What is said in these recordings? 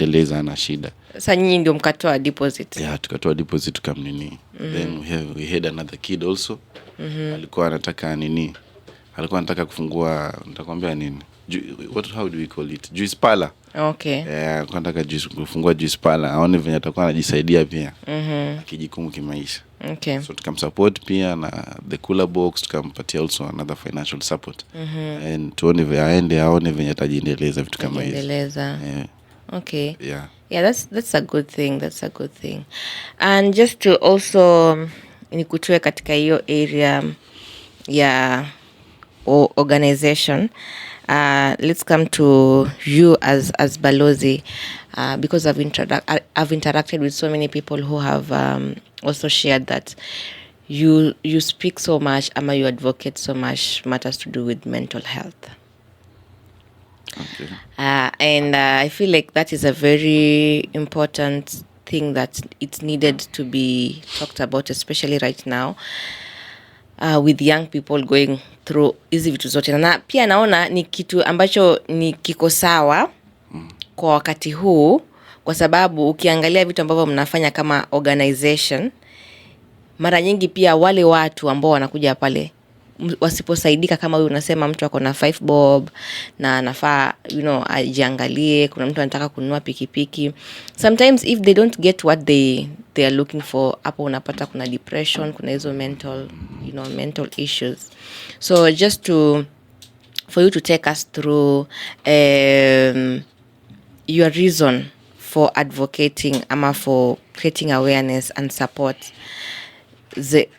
anajiendeleza ana shida. Sasa nyinyi ndio mkatoa deposit? Yeah, tukatoa deposit kama nini. Then we had another kid also. Alikuwa anataka nini? Alikuwa anataka kufungua, nitakwambia nini? How do we call it? Juice parlor. Okay. Alikuwa anataka kufungua juice parlor. Aone venye atakuwa anajisaidia pia. Akijikumu kimaisha. Okay. So tukamsupport pia na the cooler box, tukampatia also another financial support. And tuone aone venye atajiendeleza vitu kama hizo. Yeah. Okay. Yeah. Yeah, that's a good thing. That's a good thing. And just to also nikutue katika hiyo area ya organization, let's come to you as Balozy, because I've interacted with so many people who have also shared that you speak so much, ama you advocate so much matters to do with mental health. Okay. And I feel like that is a very important thing that it's needed to be talked about, especially right now, with young people going through hizi vitu zote. Na pia naona ni kitu ambacho ni kiko sawa kwa wakati huu, kwa sababu ukiangalia vitu ambavyo mnafanya kama organization, mara nyingi pia wale watu ambao wanakuja pale wasiposaidika, kama wewe unasema mtu ako na 5 bob na anafaa ajiangalie, kuna mtu anataka kununua pikipiki, sometimes if they don't get what they are looking for, hapo unapata kuna depression, kuna hizo mental issues. So just for you to take us through your reason for advocating ama for creating awareness and support,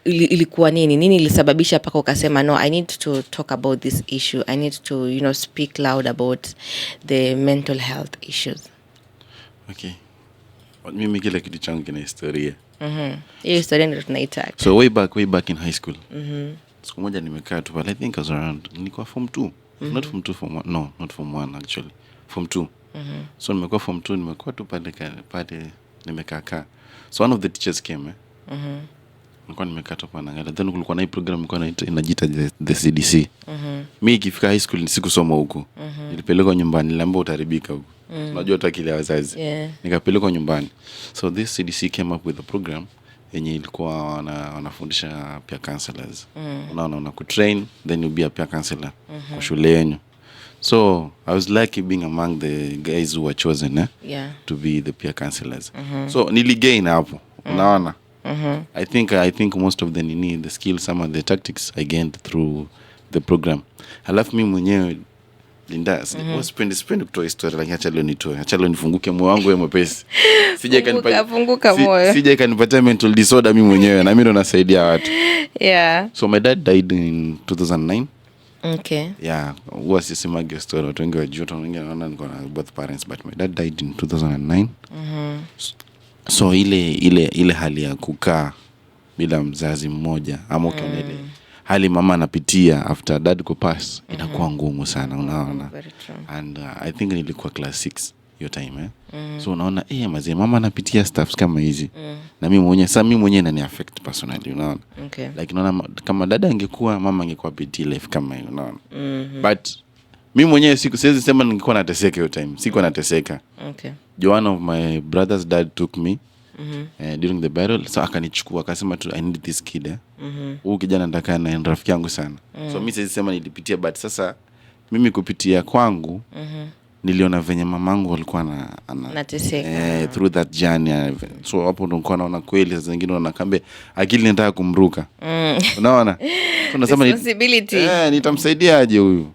ilikuwa nini ilisababisha paka ukasema no, I need to talk about this issue, I need to speak loud about the mental health issues? Okay, mimi kila kitu changu kina historia. Hiyo historia ndio tunaitaka. So way back in high school, siku moja nimekaa tu pale, I think I was around, nilikuwa form 2, not form 2, form 1, no, not form 1 actually, form 2. So nimekuwa form 2, nimekuwa tu pale nimekaa. So one of the teachers came, nilikuwa nimekaa tu hapa naangalia. Then kulikuwa na hii program ilikuwa inajiita the CDC. Mimi ikifika high school sikusoma huko. Nilipelekwa nyumbani, niliambiwa utaribika huko. Unajua akili ya wazazi. Nikapelekwa nyumbani. So this CDC came up with a program yenye ilikuwa wanafundisha peer counselors. Unaona kutrain, then you be a peer counselor kwa shule yenu. So I was lucky being among the guys who were chosen to be the peer counselors. So niligain hapo. Unaona? I think most of the skills, some of the tactics I gained through the program. Halafu mimi mwenyewe Linda, spend kutoa historia, lakini acha leo nifunguke moyo wangu mwepesi. Funguka moyo. Sije kanipatia mental disorder mimi mwenyewe, na mimi ndo nasaidia watu. Yeah. So my dad died in 2009. Okay. Yeah, huwa sisemagi story, watu wengi wajua, watu wengi wanaona niko na both parents, but my dad died in 2009. So ile hali ya kukaa bila mzazi mmoja, ama ukiona hali mama anapitia after dad go pass, inakuwa ngumu sana, unaona. And I think nilikuwa class 6 hiyo time. So unaona mzee mama anapitia stuff kama hizi. Na mimi mwenyewe inani affect personally, unaona. Okay. Like unaona kama dada angekuwa, mama angekuwa pity life kama hiyo, unaona. But mimi mwenyewe siwezi sema ningekuwa nateseka hiyo time. Sikuwa nateseka. Okay. One of my brother's dad took me during the battle, so akanichukua akasema I need this kid. Huyu kijana nataka na rafiki yangu sana. So mimi siwezi sema nilipitia, but sasa mimi kupitia kwangu niliona venye mamangu alikuwa anateseka through that journey. So hapo ndo nilikuwa naona kweli sasa zingine wanakambe akili inataka kumruka. Unaona? Tunasema responsibility. Nitamsaidia aje huyu?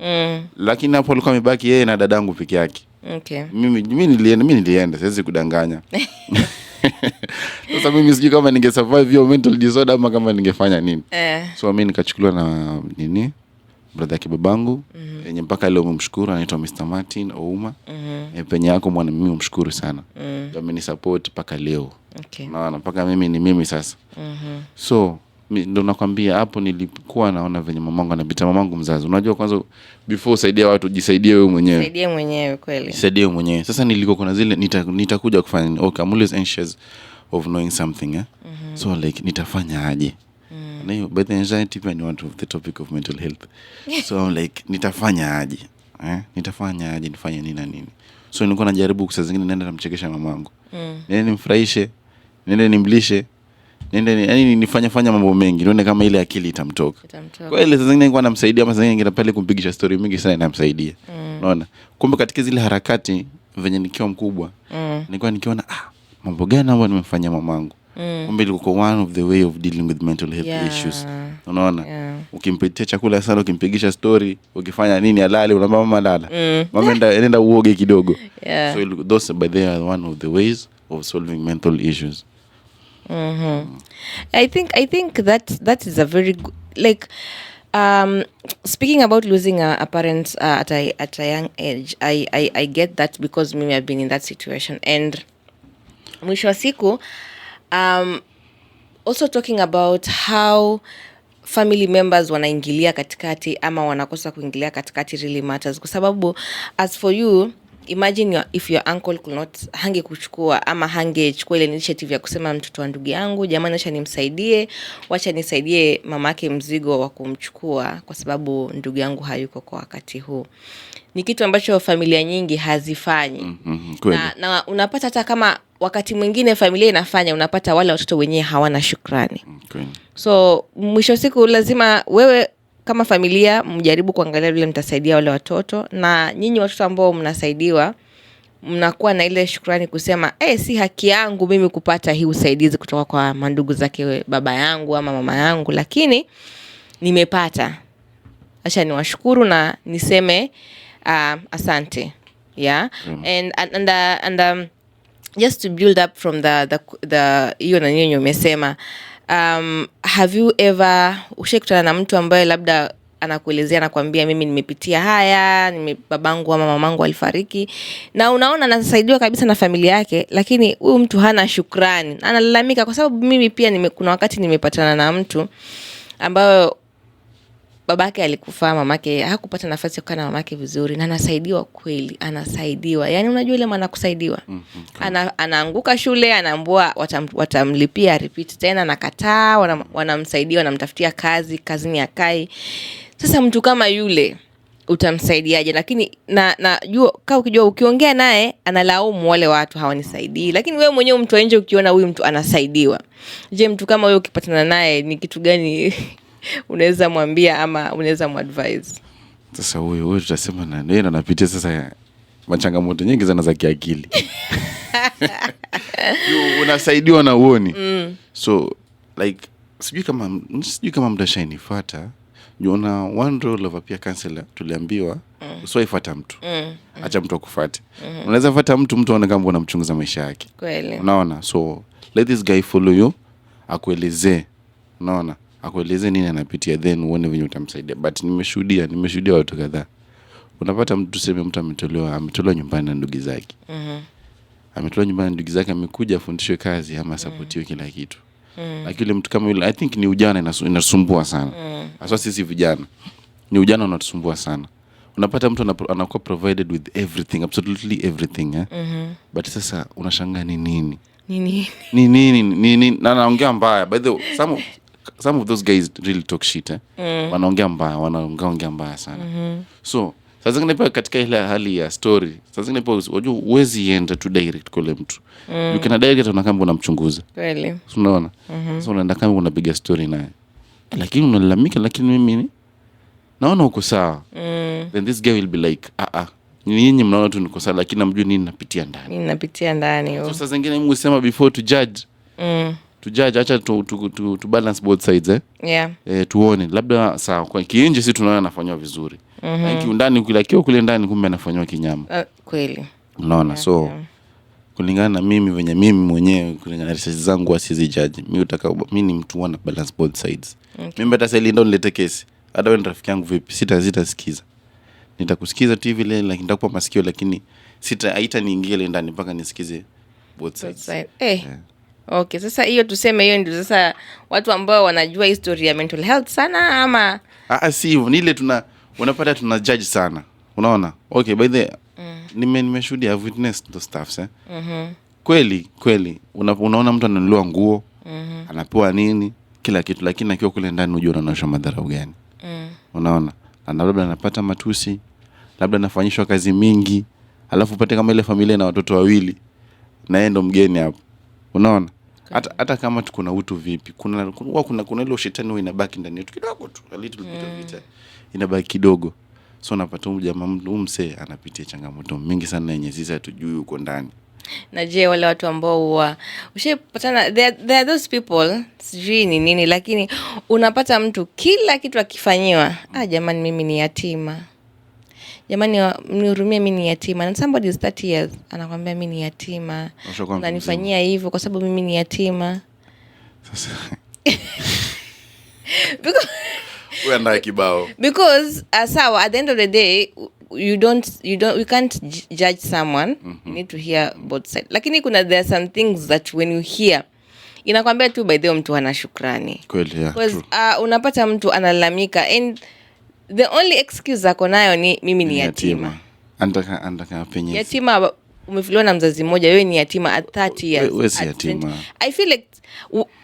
Lakini hapo alikuwa amebaki yeye na dadangu peke yake. Okay. Mimi nilienda, siwezi kudanganya. Sasa mimi sijui kama ningesurvive hiyo mental disorder ama kama ningefanya nini. So mimi nikachukuliwa na brother yake babangu, yenye mpaka leo mumshukuru, anaitwa Mr. Martin Ouma. Penye yako mwana, mimi mumshukuru sana. Ndio amenisupport mpaka leo. Okay. Naona mpaka mimi ni mimi sasa. So ndio nakwambia hapo nilikuwa naona venye mamangu anapita, mamangu mzazi. Unajua kwanza before usaidia watu, jisaidie wewe mwenyewe. Jisaidie mwenyewe kweli. Jisaidie mwenyewe. Sasa nilikuwa kuna zile nitakuja kufanya nini? Okay, I'm always anxious of knowing something. So like nitafanya aje? Na by the anxiety when you want to the topic of mental health. So I'm like nitafanya aje? Nitafanya aje, nifanye nini na nini? So nilikuwa najaribu saa zingine nenda namchekesha mamangu. Nende nimfurahishe, nende nimlishe, yani nifanye mambo mengi nione kama ile akili itamtoka. Kwa ile saa zingine nilikuwa namsaidia, ama saa zingine ningeenda pale kumpigisha story mingi sana namsaidia. Unaona? Kumbe katika zile harakati venye nikiwa mkubwa, nilikuwa nikiona mambo gani ambayo nimefanya mamangu. Kumbe ilikuwa one of the way of dealing with mental health issues. Unaona? Ukimpitia chakula sana, ukimpigisha story, ukifanya nini alale, unamwambia mama lala. Mama nenda uoge kidogo. So those by they are one of the ways of solving mental issues. I think that is a very good, like speaking about losing a parent at a young age, I get that because maybe I've been in that situation. And mwisho wa siku, also talking about how family members wanaingilia katikati ama wanakosa kuingilia katikati really matters, kwa sababu as for you, imagine if your uncle could not kuchukua ama hangechukua ile initiative ya kusema mtoto wa ndugu yangu, jamani acha nimsaidie, wacha nisaidie mamake mzigo wa kumchukua kwa sababu ndugu yangu hayuko kwa wakati huu. Ni kitu ambacho familia nyingi hazifanyi. Na unapata hata kama wakati mwingine familia inafanya, unapata wale watoto wenyewe hawana shukrani. So mwisho siku lazima wewe kama familia mjaribu kuangalia vile mtasaidia wale watoto, na nyinyi watoto ambao mnasaidiwa mnakuwa na ile shukrani kusema si haki yangu mimi kupata hii usaidizi kutoka kwa mandugu zake baba yangu ama mama yangu, lakini nimepata, acha niwashukuru na niseme asante. And just to build up from the hiyo na nyinyi umesema, have you ever ushakutana na mtu ambaye labda anakuelezea na kuambia mimi nimepitia haya, babangu ama mamangu alifariki, na unaona anasaidiwa kabisa na familia yake, lakini huyu mtu hana shukrani, analalamika? Kwa sababu mimi pia kuna wakati nimepatana na mtu ambaye babake alikufa, mamake hakupata nafasi ya kukaa na mamake vizuri, na anasaidiwa kweli, anasaidiwa. Yani unajua ile maana kusaidiwa. Anaanguka shule, anaambiwa watamlipia repeat tena, nakataa, wanamsaidia, wanamtafutia kazini ya kai. Sasa mtu kama yule utamsaidiaje? Lakini ukijua ukiongea naye analaumu wale watu hawanisaidii, lakini wewe mwenyewe mtu nje ukiona huyu mtu anasaidiwa. Je, mtu kama huyo ukipatana naye ni kitu gani unaweza mwambia ama unaweza muadvise? Sasa huyo tutasema na ndio anapitia sasa machangamoto nyingi sana za kiakili. Unasaidiwa na uoni. So like sijui kama mtashainifuata. Una one role of a peer counselor, tuliambiwa usifuata mtu. Acha mtu akufuate. Unaweza fuata mtu aone kama unamchunguza maisha yake. Kweli. Unaona? So let this guy follow you, akuelezee. Unaona? Akueleze nini anapitia, then uone vile utamsaidia. But nimeshuhudia watu kadhaa. Unapata mtu tuseme mtu ametolewa nyumbani na ndugu zake. Ametolewa nyumbani na ndugu zake, amekuja afundishwe kazi ama supportiwe kila kitu. Lakini mtu kama yule, I think ni ujana inasumbua sana. Hasa sisi vijana. Ni ujana unatusumbua sana. Unapata mtu anakuwa provided with everything, absolutely everything, But sasa unashangaa ni nini? Na anaongea mbaya. By the way, some of those guys really talk shit, wanaongea mbaya sana. So sasa zingine pia katika ile hali ya story, sasa zingine pia unajua uwezi enda tu direct kwa mtu. You can direct unakamba unamchunguza. Kweli. Unaona? So unaenda kama unapiga story naye. Lakini unalalamika, lakini mimi naona uko sawa. Then this guy will be like, nyinyi mnaona tu niko sawa, lakini namjua nini napitia ndani. So sasa zingine mimi husema before to judge. To judge, acha to balance both sides, tuone labda sawa kwa kiinje sisi tunaona anafanywa vizuri, lakini ndani ukilakiwa kule ndani kumbe anafanywa kinyama. Kweli. Unaona? So kulingana na mimi venye mimi mwenyewe kulingana na research zangu asizi judge. Mimi ni mtu wana balance both sides. Mimi hata sasa ndio nilete kesi. Hata wewe rafiki yangu vipi? Sitasikiza. Nitakusikiza tu vile, lakini nitakupa masikio, lakini haita niingie ile ndani mpaka nisikize both sides. Okay, sasa hiyo tuseme hiyo ndio sasa watu ambao wanajua history ya mental health sana ama si hivyo, ni ile unapata tuna judge sana. Unaona? Okay, by the nimeshuhudia, I've witnessed those stuffs, Kweli unaona mtu ananunua nguo, anapewa nini, kila kitu, lakini akiwa kule ndani unajua anaonyesha madhara gani. Unaona? Labda anapata matusi, labda anafanyishwa kazi mingi, alafu upate kama ile familia na watoto wawili na yeye ndo mgeni hapo, unaona? Hata kama tuko na utu vipi, kuna ile ushetani huwa inabaki ndani yetu kidogo tu, a little bit of it inabaki kidogo. So unapata jamaa msee anapitia changamoto mingi sana yenye sisi hatujui huko ndani. Na je, wale watu ambao huwa ushapatana, there are those people, sijui ni nini, lakini unapata mtu kila kitu akifanyiwa, jamani mimi ni yatima, jamani mnihurumie mimi ni yatima, and somebody is 30 years anakuambia mimi ni yatima, unanifanyia hivyo kwa sababu mimi ni yatima. Sasa wewe ndio kibao, because sawa, at the end of the day we can't judge someone. You need to hear both sides, lakini there are some things that when you hear inakwambia tu by the way mtu ana shukrani kweli. Because unapata mtu analalamika and the only excuse ako nayo ni mimi ni yatima. Andaka penye yatima, umefiliwa na mzazi mmoja, wewe ni yatima at 30 years. Wewe si yatima. I feel like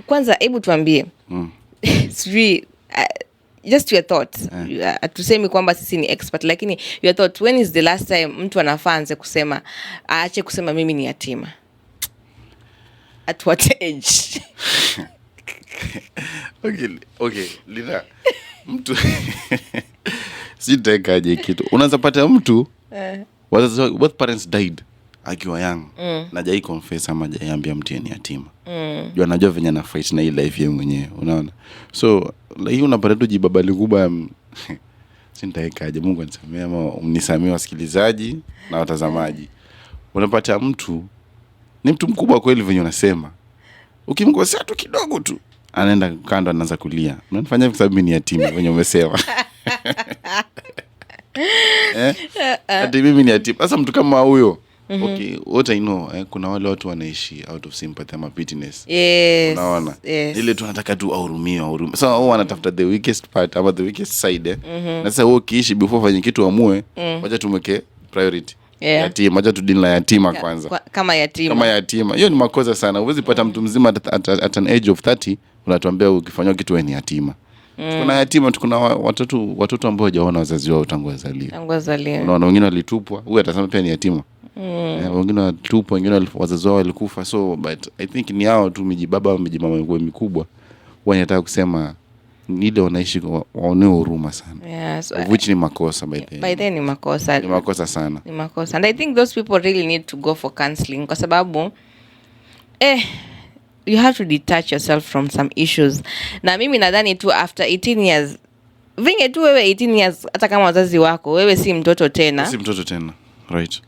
kwanza hebu tuambie sijui just your thoughts. Tusemi kwamba sisi ni expert, lakini your thought, when is the last time mtu anafanze kusema aache kusema mimi ni yatima? At what age? Okay, Lina. Mtu sitakaje kitu. Unaweza pata mtu what parents died akiwa young. Na jai confess ama jai ambia mtu ni yatima. Jua anajua venye na fight na hii life yeye mwenyewe, unaona? So hiyo unapata tu jibabali kubwa. Sitakaje, Mungu anisamee ama mnisamee wasikilizaji na watazamaji. Unapata mtu ni mtu mkubwa kweli venye unasema. Ukimkosea tu kidogo tu anaenda kando anaanza kulia. Unanifanya kwa sababu mimi ni yatima venye umesema. Ati mimi ni yatima. Sasa mtu kama huyo, okay, what I know, kuna wale watu wanaishi out of sympathy ama pityness. Yes. Unaona? Yes. Ile tu anataka tu ahurumiwe. So wao wanatafuta the weakest part ama the weakest side. Na sasa wewe ukiishi before fanye kitu amue, wacha tumweke priority. Yatima, acha tu dini la yatima kwanza. Kama yatima. Hiyo ni makosa sana. Huwezi pata mtu mzima at an age of 30 unatuambia ukifanywa kitu wewe ni yatima. Kuna yatima, kuna watoto ambao hawajaona wazazi wao tangu wazaliwe. Unaona, wengine walitupwa, huyu atasema pia ni yatima. Wengine walitupwa, wengine wazazi wao walikufa. So but I think ni hao tu mijibaba mijimama mikubwa wanataka kusema nile wanaishi waone huruma sana. Yes. Which ni makosa by the ni makosa. Ni makosa sana. Ni makosa. And I think those people really need to go for counseling kwa sababu you have to detach yourself from some issues. Na mimi nadhani tu after 18 years, vinge tu wewe 18 years, hata kama wazazi wako, wewe si mtoto tena. Right.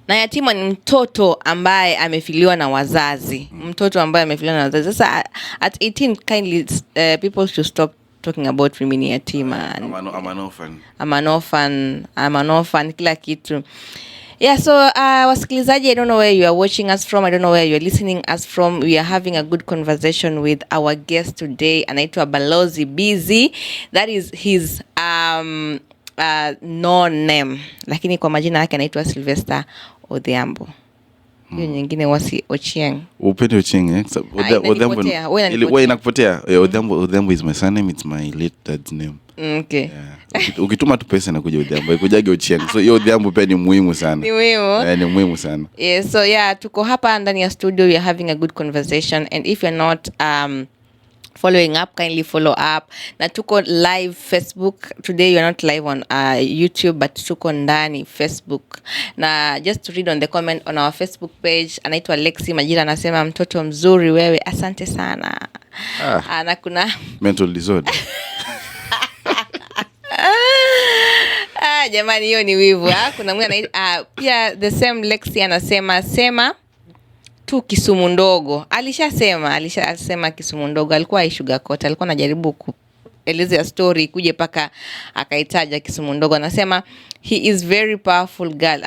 Na yatima ni mtoto ambaye amefiliwa na wazazi. Mtoto ambaye amefiliwa na wazazi. Sasa at 18 kindly people should stop talking about mimi ni yatima. I'm an orphan, kila kitu. Yeah, so wasikilizaji, I don't know where you are watching us from. I don't know where you are listening us from. We are having a good conversation with our guest today. Anaitwa Balozy Busy. That is his no name. Lakini kwa majina yake anaitwa Sylvester Odhiambo. Hiyo nyingine wasi Ochieng. Upende Ochieng, Odhiambo. Wewe inakupotea. Odhiambo is my surname, it's my late dad's name. Okay. Yeah. Ukituma tu pesa na kuja Odhiambo, ikujage Ochieng. So hiyo Odhiambo pia ni muhimu sana. Ni muhimu sana. Yeah, so yeah, tuko hapa ndani ya studio, we are having a good conversation, and if you're not following up, kindly follow up. Na tuko live Facebook today. You are not live on YouTube, but tuko ndani Facebook. Na just to read on the comment on our Facebook page, anaitwa Lexi Majira anasema mtoto mzuri wewe, asante sana. Na kuna mental disorder. Jamani, hiyo ni wivu. Kuna mwingine pia the same Lexi anasema sema tu Kisumu ndogo. Alishasema Kisumu ndogo. Alikuwa aishugarcoat, alikuwa anajaribu kuelezea story kuje paka akaitaja Kisumu ndogo. Anasema he is very powerful girl.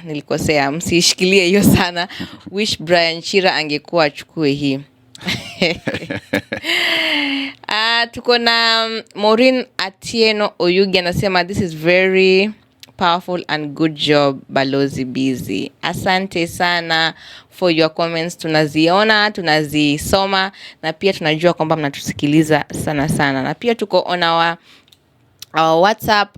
Nilikosea. Msishikilie hiyo sana. Wish Brian Chira angekuwa achukue hii. Tuko na Maureen Atieno Oyugi anasema this is very powerful and good job Balozy Busy. Asante sana for your comments. Tunaziona, tunazisoma na pia tunajua kwamba mnatusikiliza sana. Na pia tuko on our Our WhatsApp,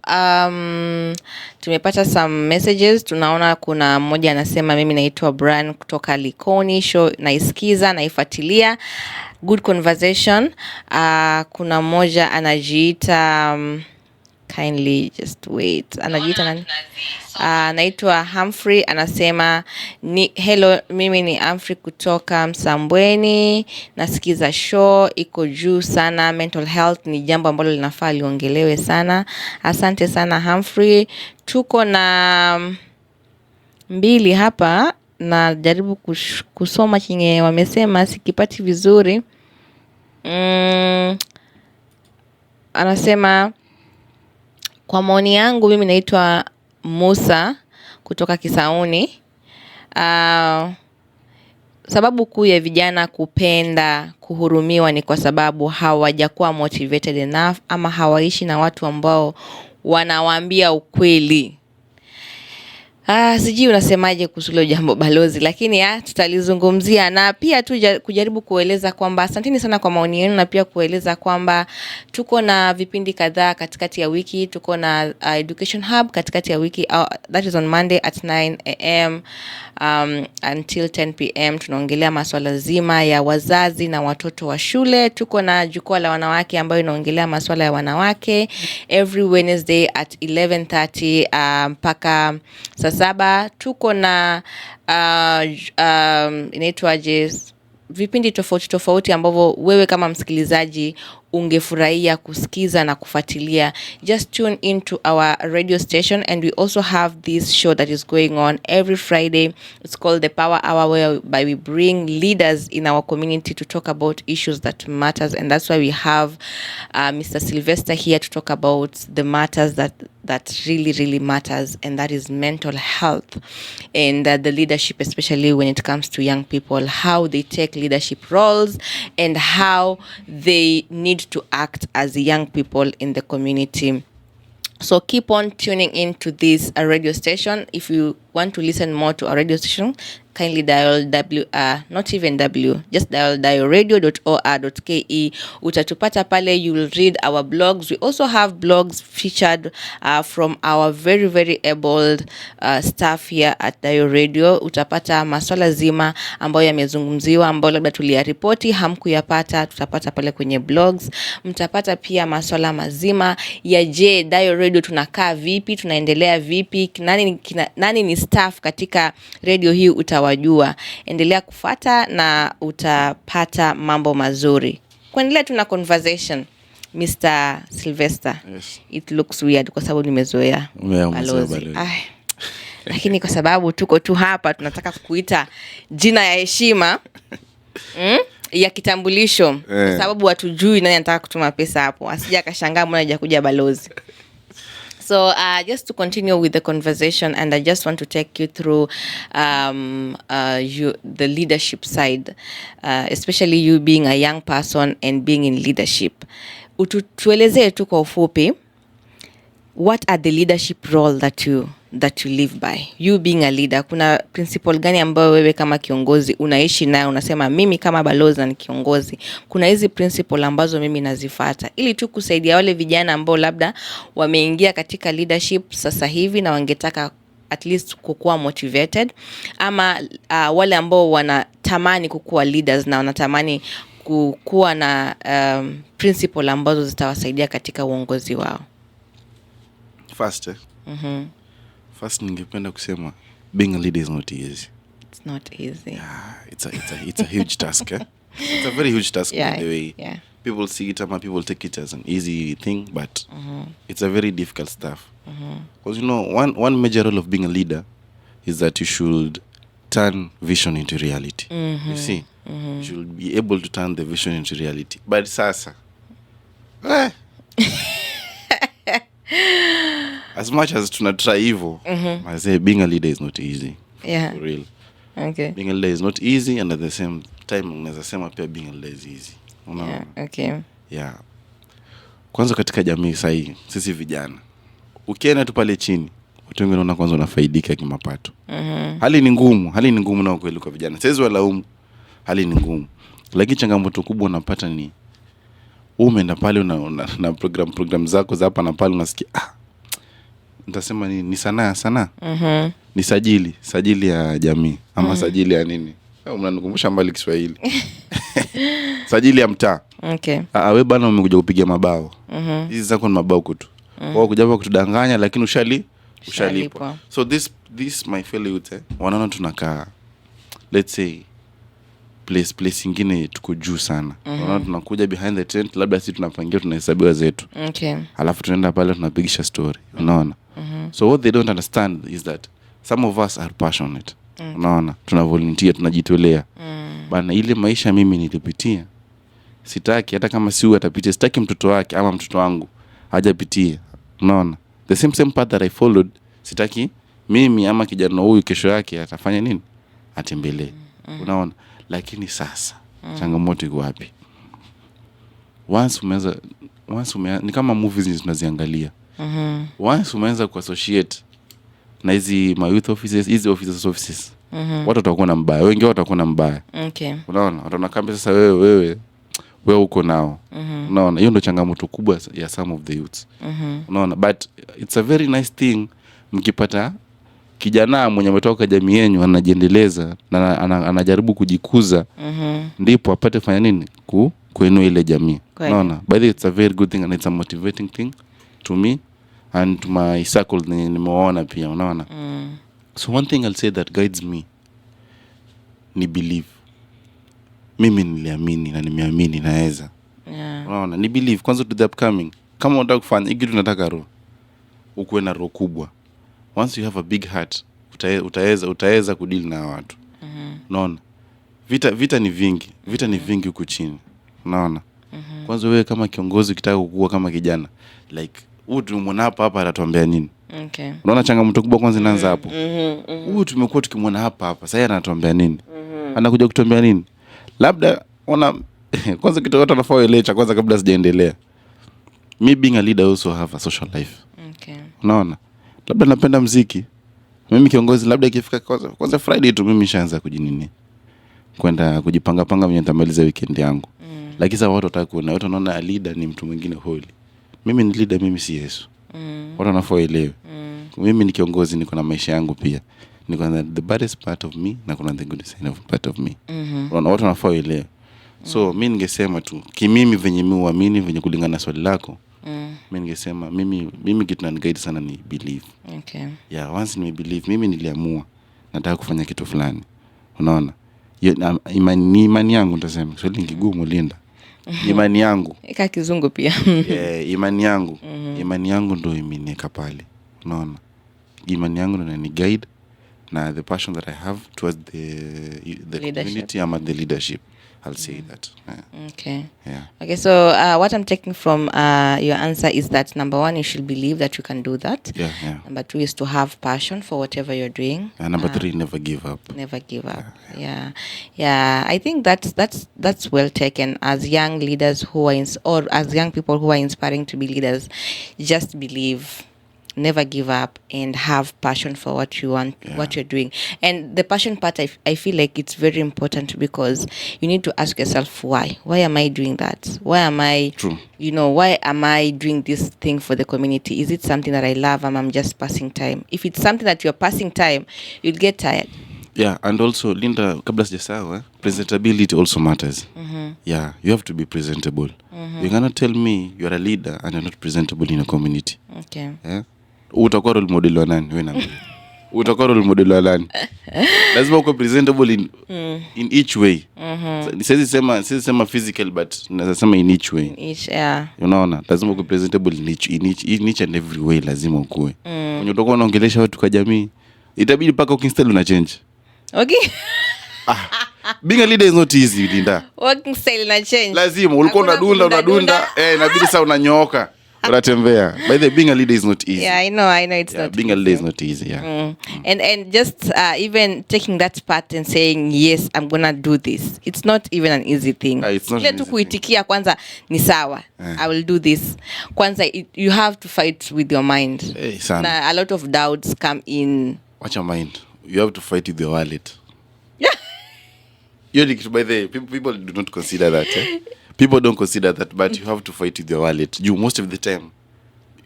tumepata some messages. Tunaona kuna mmoja anasema mimi naitwa Brian kutoka Likoni, show naisikiza, naifuatilia, good conversation. Kuna mmoja anajiita kindly just wait, anajiita nani? Naitwa Humphrey, anasema hello, mimi ni Humphrey kutoka Msambweni, nasikiza show iko juu sana. Mental health ni jambo ambalo linafaa liongelewe sana. Asante sana Humphrey. Tuko na 2 hapa na jaribu kusoma chenye wamesema, sikipati vizuri. Anasema kwa maoni yangu mimi naitwa Musa kutoka Kisauni. Sababu kuu ya vijana kupenda kuhurumiwa ni kwa sababu hawajakuwa motivated enough, ama hawaishi na watu ambao wanawaambia ukweli. Sijui unasemaje kuhusu hilo jambo Balozi, lakini tutalizungumzia, na pia tu kujaribu kueleza kwamba asanteni sana kwa maoni yenu, na pia kueleza kwamba tuko na vipindi kadhaa katikati ya wiki. Tuko na Education Hub katikati ya wiki, that is on Monday at 9 am until 10 pm. Tunaongelea masuala zima ya wazazi na watoto wa shule. Tuko na jukwaa la wanawake ambayo inaongelea masuala ya wanawake every Wednesday at 11:30 mpaka saa 7. Tuko na inaitwaje, vipindi tofauti ambavyo wewe kama msikilizaji ungefurahia kusikiza na kufuatilia. Just tune into our radio station, and we also have this show that is going on every Friday. It's called the Power Hour, whereby we bring leaders in our community to talk about issues that matters, and that's why we have Mr. Sylvester here to talk about the matters that really matters, and that is mental health and the leadership, especially when it comes to young people, how they take leadership roles and how they need to act as young people in the community. So keep on tuning into this radio station. If you want to listen more to our radio station, kindly dial just dial radio.or.ke. Utatupata pale, you will read our blogs. We also have blogs featured from our very able staff here at Dio Radio. Utapata maswala zima ambayo yamezungumziwa, ambayo labda tuliyaripoti hamkuyapata, tutapata pale kwenye blogs. Mtapata pia maswala mazima ya Dio Radio tunakaa vipi, tunaendelea vipi, nani ni staff katika radio hii, utawajua. Endelea kufuata na utapata mambo mazuri. Kuendelea tuna conversation, Mr. Sylvester. Yes. It looks weird kwa sababu nimezoea Balozy. Lakini kwa sababu tuko tu hapa, tunataka kukuita jina ya heshima ya kitambulisho, kwa sababu hatujui nani anataka kutuma pesa hapo, asija akashangaa mbona hajakuja Balozy. So just to continue with the conversation, and I just want to take you through the leadership side, especially you being a young person and being in leadership. Tuelezee tu kwa ufupi, what are the leadership role that you live by? You being a leader, kuna principle gani ambayo wewe kama kiongozi unaishi nayo, unasema mimi kama Balozy ni kiongozi, kuna hizi principle ambazo mimi nazifuata, ili tu kusaidia wale vijana ambao labda wameingia katika leadership sasa hivi na wangetaka at least kukuwa motivated, ama wale ambao wanatamani kukuwa leaders na wanatamani kukuwa na principle ambazo zitawasaidia katika uongozi wao. First ningependa kusema being a leader is not easy. It's not easy. Yeah, it's a huge task. It's a very huge task, by the way. Yeah. People see it, people take it as an easy thing, but it's a very difficult stuff. Because one major role of being a leader is that you should turn vision into reality. You see, you should be able to turn the vision into reality. But sasa, as much as tunatry hivyo, I say being a leader is not easy. Yeah. For real. Okay. Being a leader is not easy, and at the same time unaweza sema pia being a leader is easy. Yeah. Okay. Yeah. Kwanza katika jamii sahi, sisi vijana, ukienda tu pale chini, watu wengi wanaona kwanza unafaidika kimapato. Hali ni ngumu na kweli kwa vijana. Sasa walaumu, hali ni ngumu. Lakini changamoto kubwa unapata ni umeenda pale na program zako za hapa na pale, unasikia nitasema ni sanaa ni sajili ya jamii ama sajili ya nini, unanikumbusha mbali Kiswahili. Sajili ya mtaa. Okay. Wewe bana umekuja kupiga mabao. Hizi zako ni mabao tu. Wao kuja hapa kutudanganya, lakini ushalipwa. So this my fellow youth, wanaona tunakaa, let's say place ingine tuko juu sana. Wanaona tunakuja behind the tent, labda sisi tunapangia, tunahesabiwa zetu. Okay. Alafu tunaenda pale tunapigisha story. Unaona? So what they don't understand is that some of us are passionate. Unaona? Tuna volunteer, tunajitolea. Bana ile maisha mimi nilipitia, sitaki hata kama si huyu atapitia, sitaki mtoto wake ama mtoto wangu hajapitia. Unaona? The same path that I followed, sitaki mimi ama kijana huyu kesho yake atafanya nini? Atembelee. Unaona? Lakini sasa changamoto iko wapi? Once ni kama movies tunaziangalia. Once umeanza kuassociate na hizi my youth offices, hizi offices. Watu watakuwa na mbaya, wengi watakuwa na mbaya. Okay. Unaona? Wataona kama sasa wewe uko nao. Unaona? Hiyo ndio changamoto kubwa ya some of the youths. Unaona? But it's a very nice thing mkipata kijana mwenye ametoka jamii yenu anajiendeleza na anajaribu kujikuza, ndipo apate fanya nini? Kuinua ile jamii. Unaona? By the way, it's a very good thing and it's a motivating thing to me and to my circle nimeona pia. Unaona? So one thing I'll say that guides me ni believe. Mimi niliamini na nimeamini naweza. Unaona? Ni believe kwanza to the upcoming. Kama unataka kufanya hiki tunataka roho, ukuwe na roho kubwa. Once you have a big heart, utaweza kudeal na watu. Unaona? Vita ni vingi. Vita ni vingi huku chini. Unaona? Kwanza wewe kama kiongozi ukitaka kukua kama kijana, like tumemwona hapa atatuambia nini? Okay. Unaona changamoto kubwa kwanza inaanza hapo. Tumekuwa tukimwona hapa sasa yeye anatuambia nini? Anakuja kutuambia nini? Labda kwanza kitu watu wanafaa waelewe kwanza kabla sijaendelea. Me being a leader also have a social life. Okay. Unaona? Labda napenda muziki. Mimi kiongozi, labda ikifika kwanza Friday tu mimi nishaanza kujinini, kwenda kujipanga mimi nitamaliza weekend yangu. Lakini sasa watu wataka kuona, watu wanaona a leader ni mtu mwingine holy. Mimi ni leader, mimi si Yesu. Watu wanafaa waelewe. Mimi ni kiongozi, niko na maisha yangu pia. Niko na the baddest part of me na kuna the good side of part of me. Watu wanafaa waelewe. So mimi ningesema tu kimimi venye mimi uamini venye kulingana na swali lako. Mimi ningesema mimi kitu na guide sana ni believe. Okay. Yeah, once ni believe, mimi niliamua nataka kufanya kitu fulani. Unaona? Imani yangu nitasema. Swali kigumu Linda. Imani yangu. Ika kizungu pia. Imani yangu. Imani yangu ndio imeniweka pale. Unaona? Imani yangu ndio ni guide na the passion that I have towards the community and the leadership. I'll say that. Okay. Yeah. Okay, so what I'm taking from your answer is that number one, you should believe that you can do that. Yeah. Number two is to have passion for whatever you're doing. And number three, never give up. Never give up. Yeah. I think that's well taken. As young leaders who are or as young people who are inspiring to be leaders, just believe, never give up, and have passion for what you want, what you're doing. And the passion part, I feel like it's very important because you need to ask yourself why. Why am I doing that? Why am I, True. Why am I doing this thing for the community? Is it something that I love and I'm just passing time? If it's something that you're passing time, you'll get tired. Yeah, and also, Linda, kabla sijasahau, presentability also matters. Yeah, you have to be presentable. You cannot tell me you're a leader and you're not presentable in a community. Okay. Yeah? Utakuwa role model wa nani wewe na mimi? Utakuwa role model wa nani? Lazima uko presentable in each way. Siwezi sema physical, but nasema in each way. Unaona? Lazima uko presentable in each and every way, lazima ukue. When utakuwa unaongelesha watu kwa jamii, itabidi paka ukistyle una change. Okay. Being a leader is not easy, Linda. Working style na change. Lazima ulikuwa unadunda, inabidi sasa unanyooka. Unatembea. By the way, being a leader is not easy. Yeah, I know it's not being easy. a leader is not easy, yeah. And just even taking that part and saying, yes, I'm going to do this. It's not even an easy thing. It's not tu kuitikia kwanza ni sawa. I will do this. Kwanza, you have to fight with your mind. Hey, son. A lot of doubts come in. Watch your mind. You have to fight with your wallet. By the way, people do not consider that. People don't consider that, but you have to fight with your wallet. You most of the time,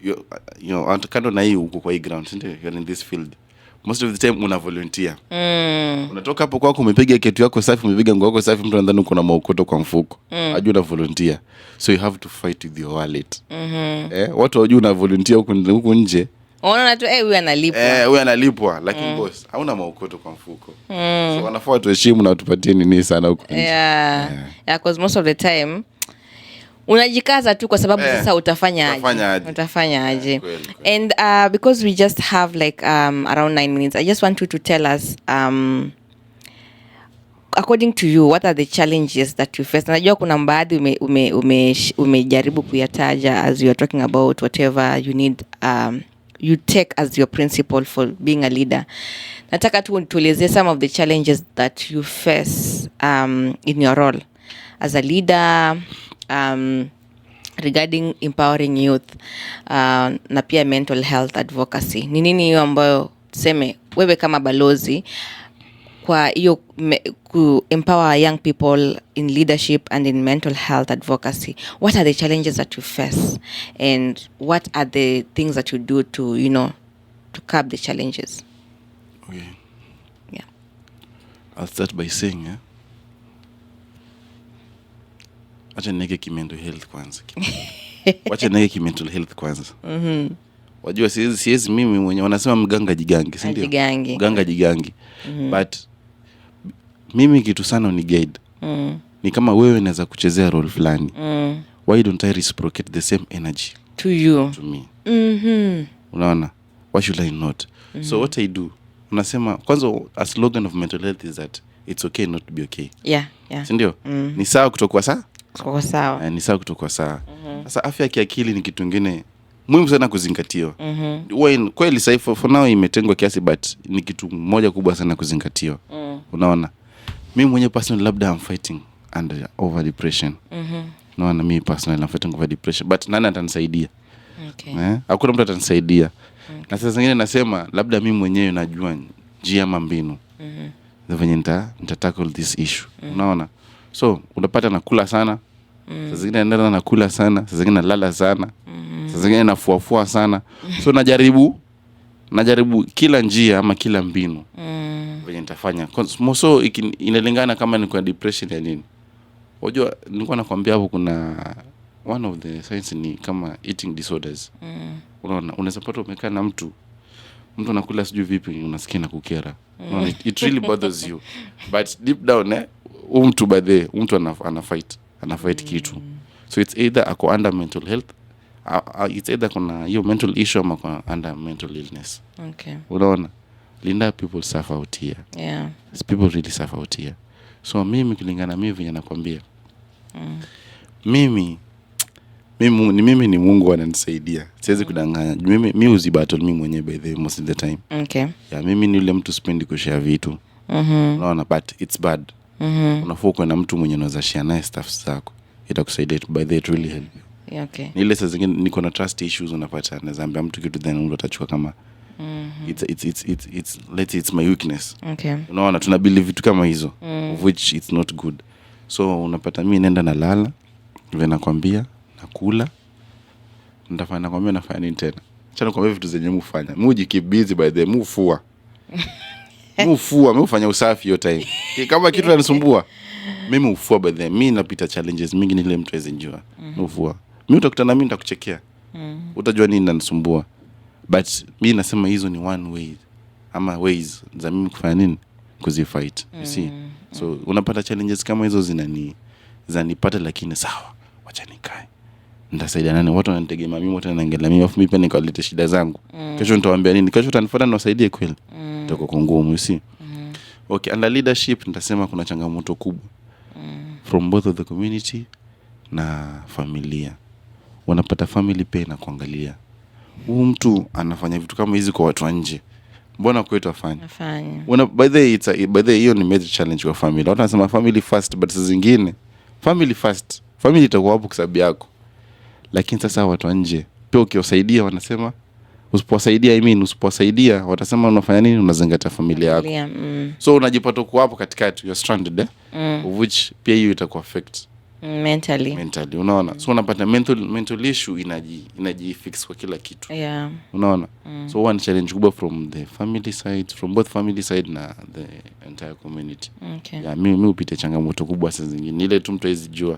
you know, kando na hii uko kwa hii ground, you're in this field. Most of the time una volunteer. Unatoka hapo kwako umepiga kitu yako safi, umepiga nguo yako safi, mtu anadhani uko na maukoto kwa mfuko. Ajua una volunteer. So you have to fight with your wallet. Watu wajua una volunteer huko nje. Unaona tu huyu analipwa. Huyu analipwa, lakini boss hauna maukoto kwa mfuko. So wanafaa tuheshimu na watupatie nini sana huko nje. Yeah, because most of the time unajikaza tu kwa sababu sasa utafanya aje. And because we just have like around 9 minutes, I just want you to tell us according to you, what are the challenges that you face? Najua kuna baadhi umejaribu kuyataja as you are talking about whatever you need you take as your principle for being a leader. Nataka tu tueleze some of the challenges that you face in your role as a leader, regarding empowering youth, na pia mental health advocacy. Ni nini hiyo ambayo tuseme wewe kama balozi kwa hiyo ku empower young people in leadership and in mental health advocacy? What are the challenges that you face, and what are the things that you do to, you know, to curb the challenges? Okay. Yeah. I'll start by saying, wacha neke ki mental health kwanza. Wacha neke ki mental health kwanza. Wajua siwezi mimi mwenye wanasema mganga jigangi, si ndio? Mganga jigangi. But mimi kitu sana ni guide. Ni kama wewe unaweza kuchezea role fulani. Why don't I reciprocate the same energy to you, to me? Unaona? Why should I not? So what I do, unasema kwanza a slogan of mental health is that it's okay not to be okay. Yeah. Si ndio? Ni sawa kutokuwa sawa? Kwa sawa. Ni sawa kutokuwa sawa. Sasa afya ya kiakili ni kitu kingine muhimu sana kuzingatiwa. Kweli sasa for now imetengwa kiasi, but ni kitu moja kubwa sana kuzingatiwa. Unaona? Mimi mwenyewe personally labda I'm fighting over depression. Unaona, mimi personally I'm fighting over depression, but nani atanisaidia? Okay. Hakuna mtu atanisaidia. Na sasa zingine nasema labda mimi mwenyewe najua njia ama mbinu. Venye nita tackle this issue. Unaona? So unapata nakula sana. Sasa zingine naenda nakula sana, sasa zingine nalala sana. Sasa zingine nafuafua sana. So najaribu kila njia ama kila mbinu venye nitafanya. So inalingana kama ni kwa depression ya nini. Unajua nilikuwa nakwambia hapo kuna one of the signs ni kama eating disorders. Unaona, unaweza pata umekaa na mtu anakula sijui vipi, unasikia na kukera. It really bothers you. But deep down mtu ana fight kitu. So it's either ako under mental health, it's either kuna hiyo mental issue ama kuna under mental illness. Okay. Unaona, Linda, people suffer out here. Yeah. People really suffer out here. So mimi kulingana mimi venye nakwambia. Mimi ni Mungu ananisaidia. Siwezi kudanganya. Mimi uzibattle mimi mwenyewe by the most of the time. Okay. Yeah, mimi ni yule mtu sipendi kushare vitu. Unaona, but it's bad. Unafaa kuwa na mtu mwenye unaweza share naye stuff zako. Itakusaidia by the it really help you. Yeah, okay. Ni ile saa zingine niko na trust issues, unapata naweza ambia mtu kitu then mtu atachukua kama it's my weakness. Okay. Unaona, tuna believe vitu kama hizo, of which it's not good. So unapata mimi nenda na lala, vile nakwambia, nakula, nafanya nini tena? Acha nikwambie vitu zenye mufanya. Mimi keep busy by the mufua. Mimi ufanya usafi hiyo time. Kama kitu kinanisumbua, mimi ufua by the mimi napita challenges mingi nile mtu awezenjua. Ufua. Mimi utakutana mimi nitakuchekea. Utajua nini inanisumbua. But mimi nasema hizo ni one way ama ways za mimi kufanya nini kuzifight. You see? So unapata challenges kama hizo zinanipata, lakini sawa, wacha nikae. Nitasaidia nani? Watu wananitegemea mimi, watu wanaangalia mimi, afu mimi pia nikaleta shida zangu. Kesho nitawaambia nini? Kesho utanifuata na usaidie kweli. Itakuwa kwa ngumu, you see? Okay, under leadership nitasema kuna changamoto kubwa. From both of the community na familia. Wanapata family pia na kuangalia. Huyu mtu anafanya vitu kama hizi kwa watu nje. Mbona kwetu afanye? By the way, hiyo ni major challenge kwa family. Watu wanasema family first, but saa zingine family first. Family itakuwa hapo kwa sababu yako. Lakini sasa watu nje pia ukiwasaidia wanasema usipowasaidia watasema unafanya nini, unazingatia familia yako. So unajipata kwa hapo katikati, you're stranded of which pia hiyo itakuwa affect mentally, unaona. So unapata mental issue inaji fix kwa kila kitu, unaona. So one challenge kubwa from the family side, from both family side na the entire community. Mimi upite changamoto kubwa saa zingine ile tu mtu hawezi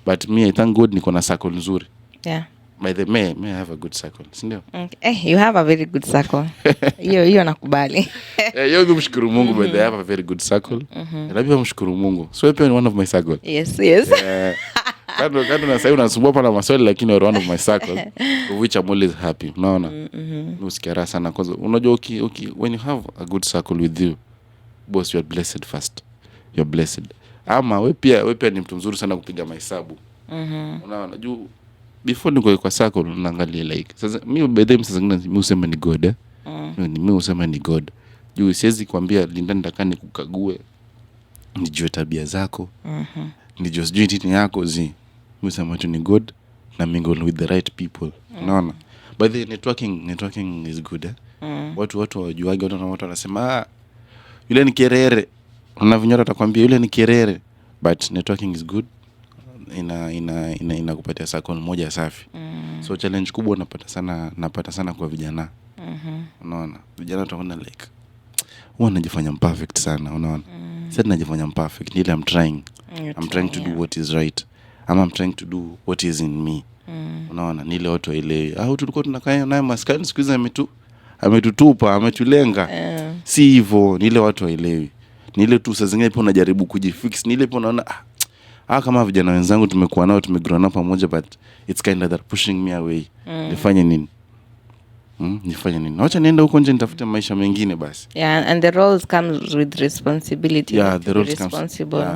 but me I thank God niko na circle nzuri. By the may I have a good circle, sindio? You have a very good circle. Hiyo nakubali. Hiyo mshukuru Mungu, but I have a very good circle. Na pia mshukuru Mungu. So pia ni one of my circle. Yes. Kando na sasa unasumbua pana maswali, lakini you're one of my circle, of which I'm always happy. Unaona? Usikia raha sana kwanza. Unajua when you have a good circle with you, boss, you're blessed first. You're blessed. Ama wewe pia ni mtu mzuri sana kupiga mahesabu. Unaona, juu before niko kwa circle unaangalia like sasa mimi by the time sasa mimi usema ni God mimi usema ni God. Juu siwezi kwambia Linda ndaka nikukague nijue tabia zako nijue sijui nini yako mimi usema tu ni God na mingle with the right people. Unaona, by the networking is good. Watu wajuaga, watu wanasema yule ni kerere, unavinyora atakwambia yule ni kerere, but networking is good. Inakupatia circle moja safi. So challenge kubwa napata sana kwa vijana. Unaona, vijana wataona like huwa najifanya perfect sana, unaona. Sasa najifanya perfect, ile I'm trying to do what is right. I'm trying to do what is in me. Unaona, nile watu ile tulikuwa tunakaa naye maskani siku hizi ametutupa, ametulenga. Si hivyo, nile watu waelewi. Nile tu saa zingine pia unajaribu kujifix, nile pia unaona kama vijana wenzangu tumekuwa nao, tumegrow up pamoja, but it's kind of that pushing me away. Nifanye nini? Acha nienda huko nje nitafute maisha mengine basi. And the roles comes with responsibility. The roles responsible.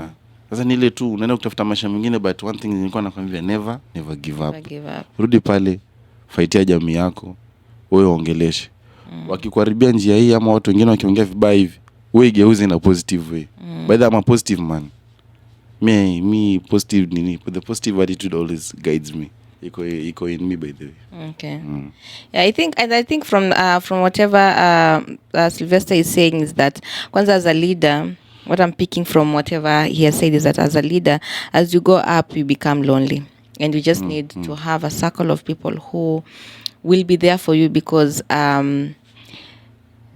Sasa nile tu unaenda kutafuta maisha mengine, but one thing nilikuwa nakwambia, never give up. Rudi pale, fightia jamii yako, wewe ongeleshe. Wakikuharibia njia hii ama watu wengine wakiongea vibaya hivi, wewe geuze na positive way. By the way, I'm a positive man. Me positive nini, but the positive attitude always guides me. Iko in me, by the way. Okay. I think from whatever Sylvester is saying is that kwanza as a leader, what I'm picking from whatever he has said is that as a leader, as you go up, you become lonely, and you just need to have a circle of people who will be there for you, because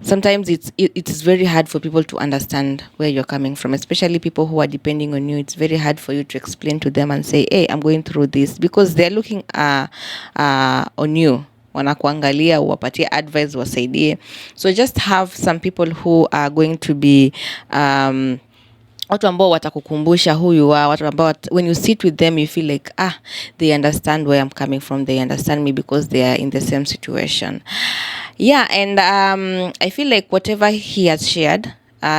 sometimes it's very hard for people to understand where you're coming from, especially people who are depending on you. It's very hard for you to explain to them and say, hey, I'm going through this, because they're looking on you. Wanakuangalia, wapatie advice, wasaidie. So just have some people who are going to be watu ambao watakukumbusha who you are, watu ambao when you sit with them you feel like they understand where I'm coming from, they understand me because they are in the same situation. And I feel like whatever he has shared,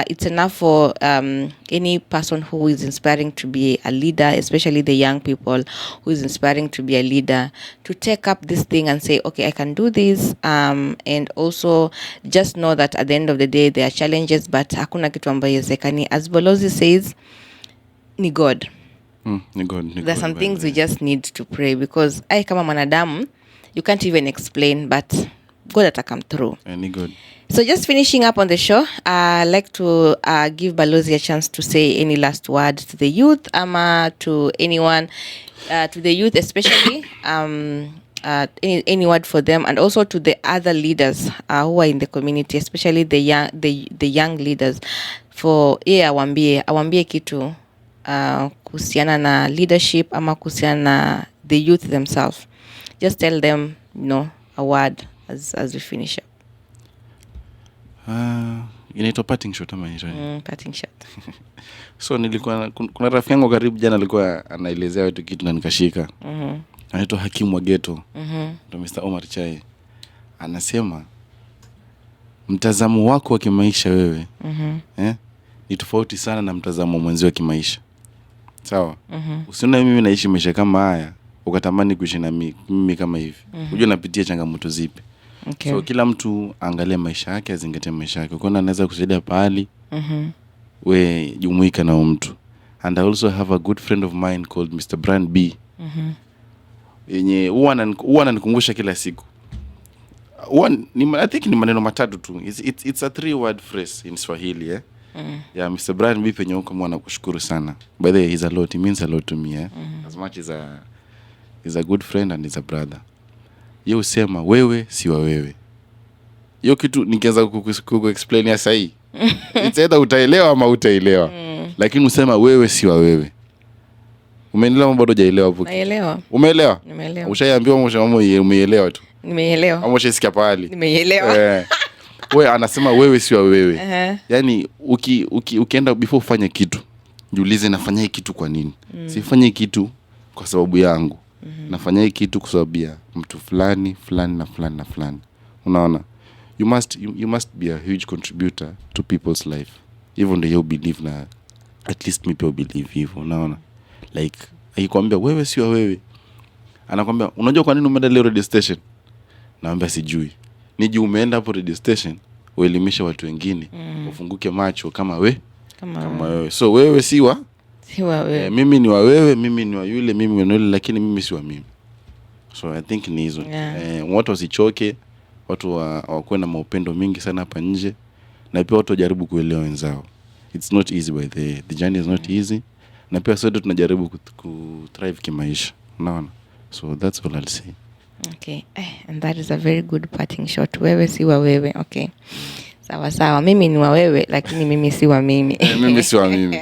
it's enough for any person who is inspiring to be a leader, especially the young people who is inspiring to be a leader, to take up this thing and say, okay, I can do this, and also just know that at the end of the day there are challenges, but hakuna kitu ambayo yezekani. As Balozy says, ni God. Ni God. There's some things we just need to pray, because kama mwanadamu you can't even explain, but God will come through. Ni God. So just finishing up on the show, I'd like to give Balozy a chance to say any last word to the youth, to anyone, to the youth especially, any word for them, and also to the other leaders who are in the community, especially the young leaders, for awambie kitu kuhusiana na leadership ama kuhusiana na the youth themselves. Just tell them, a word as we finish up. Inaitwa parting shot ama inaitwa parting shot. So nilikuwa kuna rafiki yangu karibu jana alikuwa anaelezea watu kitu na nikashika. Anaitwa Hakimu wa Ghetto. Ndio Mr. Omar Chai. Anasema mtazamo wako wa kimaisha wewe ni tofauti sana na mtazamo mwenzio wa kimaisha. Sawa? Usione mimi naishi maisha kama haya ukatamani kuishi na mimi kama hivi. Unajua napitia changamoto zipi. Okay. So kila mtu angalia maisha yake, azingatie maisha yake. Ukiona anaweza kusaidia pahali, we jumuika na mtu. And I also have a good friend of mine called Mr. Brand B. Yenye huwa ananikumbusha kila siku. I think ni maneno matatu tu. It's a 3-word phrase in Swahili, Yeah, Mr. Brian B penye uko mwana kushukuru sana. By the way, he's a lot. He means a lot to me, as much as he's a good friend and he's a brother. Yeye usema wewe si wa wewe. Hiyo kitu nikianza kuexplain ya sahi. It's either utaelewa ama utaelewa. Lakini usema wewe si wa wewe. Umeelewa ama bado hujaelewa hapo? Naelewa. Umeelewa? Nimeelewa. Ushaambiwa umeelewa tu. Nimeelewa. Ama ushasikia pale. Nimeelewa. Wewe anasema wewe si wa wewe. Yaani ukienda before ufanye kitu, jiulize nafanya hiki kitu kwa nini? Sifanye kitu kwa sababu yangu. Nafanya hiki kitu kwa sababu ya mtu fulani na fulani. Unaona? You must be a huge contributor to people's life. Even though you believe na at least me people believe hivyo, unaona? Like akikwambia wewe si wa wewe. Anakwambia unajua kwa nini umeenda leo radio station? Naambia sijui. Nije umeenda hapo radio station uelimisha watu wengine, ufunguke macho kama wewe. So wewe si wa wewe. Mimi ni wa wewe, mimi ni wa yule, mimi ni yule, lakini mimi si wa mimi. So I think ni hizo. Watu wasichoke, watu wakuwe na maupendo mingi sana hapa nje, na pia watu wajaribu kuelewa wenzao. It's not easy by the journey is not easy. Na pia sote tunajaribu thrive kimaisha. Unaona? So that's all I'll say. Okay. And that is a very good parting shot. Wewe si wa wewe. Okay. Sawa. Mimi ni wa wewe, lakini mimi si wa mimi. Mimi si wa mimi.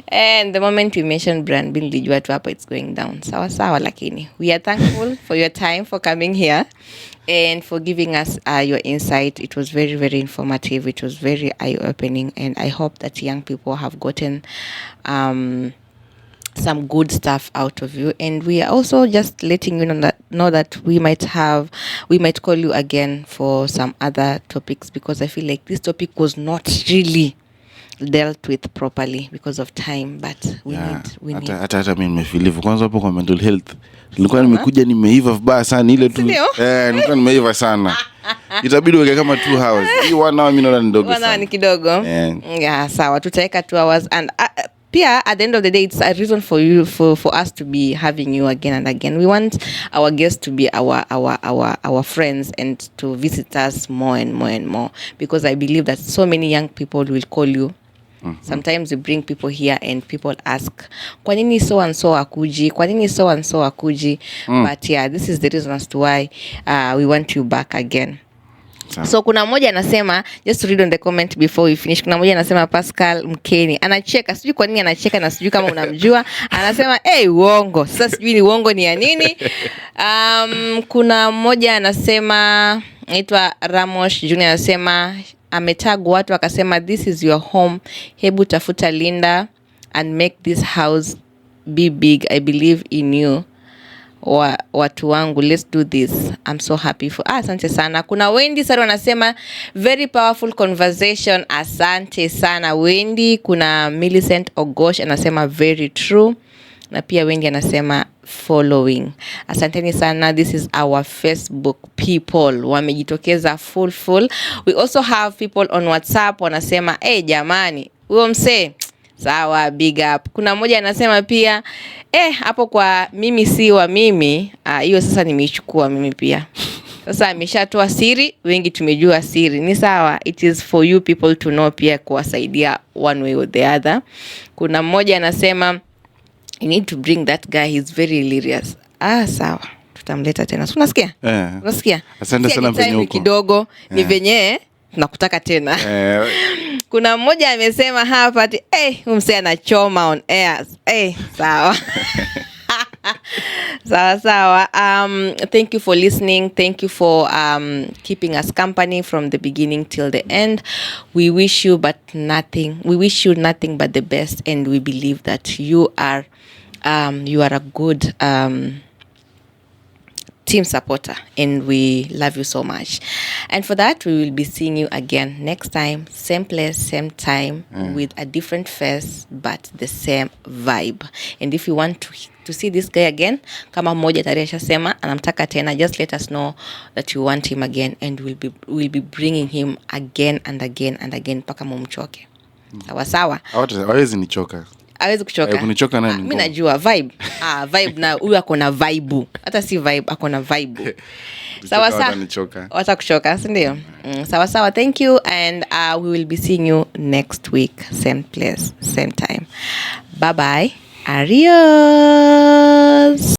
And the moment we mentioned brand bill, nilijua tu hapa it's going down. Sawa, lakini we are thankful for your time, for coming here and for giving us your insight. It was very, very informative. It was very eye-opening, and I hope that young people have gotten some good stuff out of you. And we are also just letting you know that we might call you again for some other topics, because I feel like this topic was not really dealt with properly because of time, but we need hata mimi nimefeel kwanza hapo kwa mental health. Nilikuwa nimekuja nimeiva vibaya sana ile tu. Nilikuwa nimeiva sana. Itabidi weke kama 2 hours. Hii 1 hour mimi naona ni ndogo sana. 1 hour ni kidogo. Yeah, sawa. Tutaweka 2 hours, and pia at the end of the day it's a reason for you for us to be having you again and again. We want our guests to be our friends and to visit us more and more, because I believe that so many young people will call you. Sometimes we bring people here and people ask, kwa nini so and so akuji? But yeah, this is the reason as to why we want you back again. So kuna mmoja anasema, just to read on the comment before we finish, kuna mmoja anasema Pascal Mkeni anacheka, sijui kwa nini anacheka na sijui kama unamjua. Anasema uongo. Sasa sijui ni uongo ni ya nini. Kuna mmoja anasema, anaitwa Ramos Junior, anasema ametag watu akasema, this is your home, hebu tafuta Linda and make this house be big. I believe in you. Watu wangu, let's do this. I'm so happy for asante sana. Kuna Wendy Saro anasema very powerful conversation. Asante sana Wendy. Kuna Millicent Ogosh anasema very true, na pia Wendy anasema following. Asanteni sana. This is our Facebook people, wamejitokeza full. We also have people on WhatsApp wanasema jamani huyo msee sawa, big up. Kuna mmoja anasema pia hapo kwa mimi si wa mimi, hiyo sasa nimeichukua mimi pia. Sasa ameshatoa siri, wengi tumejua siri. Ni sawa, it is for you people to know, pia kuwasaidia one way or the other. Kuna mmoja anasema you need to bring that guy, he's very hilarious. Sawa, tutamleta tena. Unasikia? Unasikia? Asante sana penye huko. Kidogo ni venye tunakutaka tena. Kuna mmoja amesema hapa ati msee anachoma on airs. Sawa. Sawa. Thank you for listening. Thank you for keeping us company from the beginning till the end. We wish you nothing but the best, and we believe that you are a good team supporter, and we love you so much. And for that, we will be seeing you again next time, same place, same time, with a different face but the same vibe. And if you want to see this guy again, kama mmoja tayari ashasema anamtaka tena, just let us know that you want him again, and we'll be bringing him again and again mpaka mumchoke. Sawa. Hawezi nichoka. Hawezi kuchoka. Kunichoka nani? Mimi najua vibe. Vibe na huyu ako na vibe. Hata si vibe, ako na vibe. Sawa sawa. Watakuchoka, si ndio? Sawa sawa. Thank you, and we will be seeing you next week, same place, same time. Bye bye. Adios.